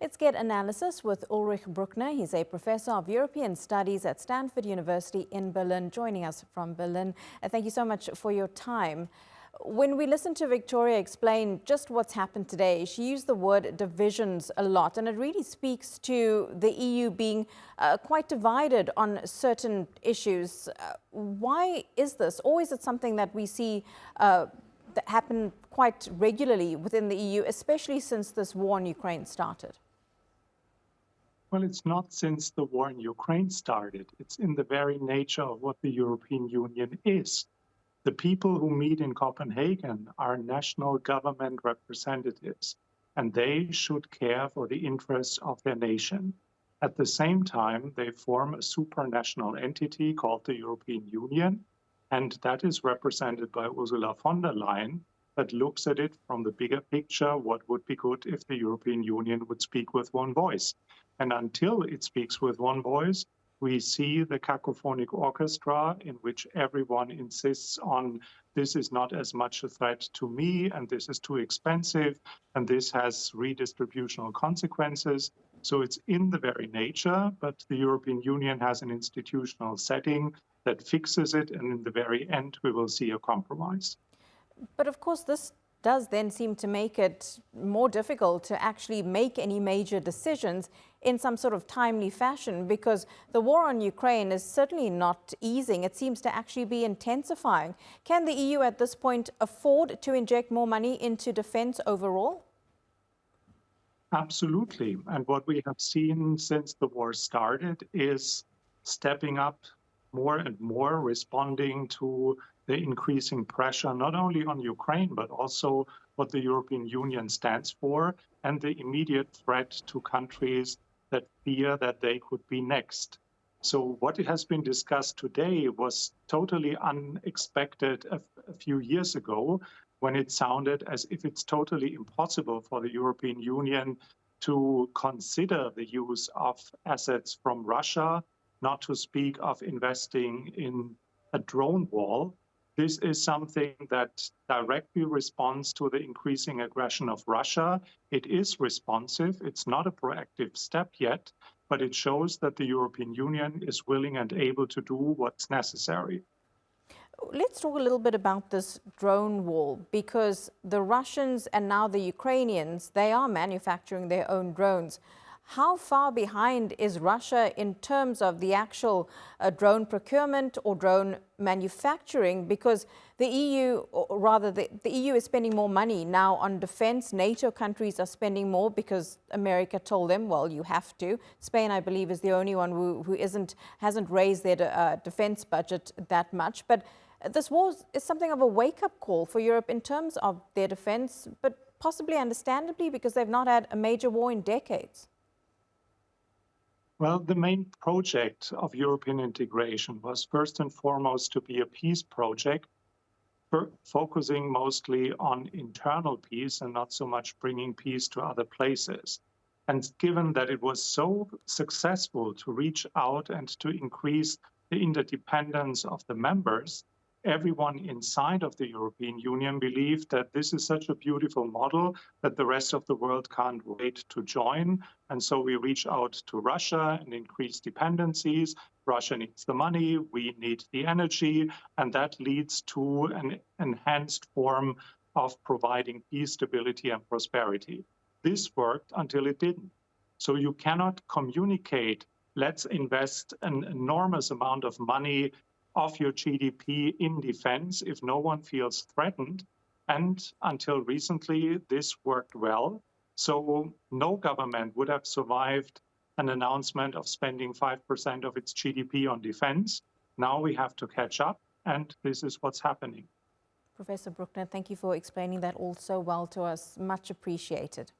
Let's get analysis with Ulrich Brueckner. He's a professor of European Studies at Stanford University in Berlin, joining us from Berlin. Thank you so much for your time. When we listened to Victoria explain just what's happened today, she used the word divisions a lot, and it really speaks to the EU being quite divided on certain issues. Why is this? Or is it something that we see that happen quite regularly within the EU, especially since this war in Ukraine started? Well, it's not since the war in Ukraine started. It's in the very nature of what the European Union is. The people who meet in Copenhagen are national government representatives, and they should care for the interests of their nation. At the same time, they form a supranational entity called the European Union, and that is represented by Ursula von der Leyen, that looks at it from the bigger picture, what would be good if the European Union would speak with one voice. And until it speaks with one voice, we see the cacophonic orchestra in which everyone insists on this is not as much a threat to me, and this is too expensive, and this has redistributional consequences. So it's in the very nature, but the European Union has an institutional setting that fixes it, and in the very end, we will see a compromise. But of course, this does then seem to make it more difficult to actually make any major decisions in some sort of timely fashion, because the war on Ukraine is certainly not easing. It seems to actually be intensifying. Can the EU at this point afford to inject more money into defense overall? Absolutely. And what we have seen since the war started is stepping up more and more, responding to the increasing pressure, not only on Ukraine, but also what the European Union stands for, and the immediate threat to countries that fear that they could be next. So what has been discussed today was totally unexpected a few years ago, when it sounded as if it's totally impossible for the European Union to consider the use of assets from Russia, not to speak of investing in a drone wall. This is something that directly responds to the increasing aggression of Russia. It is responsive. It's not a proactive step yet, but it shows that the European Union is willing and able to do what's necessary. Let's talk a little bit about this drone wall, because the Russians and now the Ukrainians, they are manufacturing their own drones. How far behind is Russia in terms of the actual drone procurement or drone manufacturing? Because the EU, or rather the EU is spending more money now on defense. NATO countries are spending more because America told them, well, you have to. Spain, I believe, is the only one who hasn't raised their defense budget that much. But this war is something of a wake-up call for Europe in terms of their defense, but possibly understandably because they've not had a major war in decades. Well, the main project of European integration was first and foremost to be a peace project, focusing mostly on internal peace and not so much bringing peace to other places. And given that it was so successful to reach out and to increase the interdependence of the members, everyone inside of the European Union believed that this is such a beautiful model that the rest of the world can't wait to join. And so we reach out to Russia and increase dependencies. Russia needs the money, we need the energy, and that leads to an enhanced form of providing peace, stability, and prosperity. This worked until it didn't. So you cannot communicate, let's invest an enormous amount of money of your GDP in defense if no one feels threatened. And until recently, this worked well. So no government would have survived an announcement of spending 5% of its GDP on defense. Now we have to catch up, and this is what's happening. Professor Brueckner, thank you for explaining that all so well to us. Much appreciated.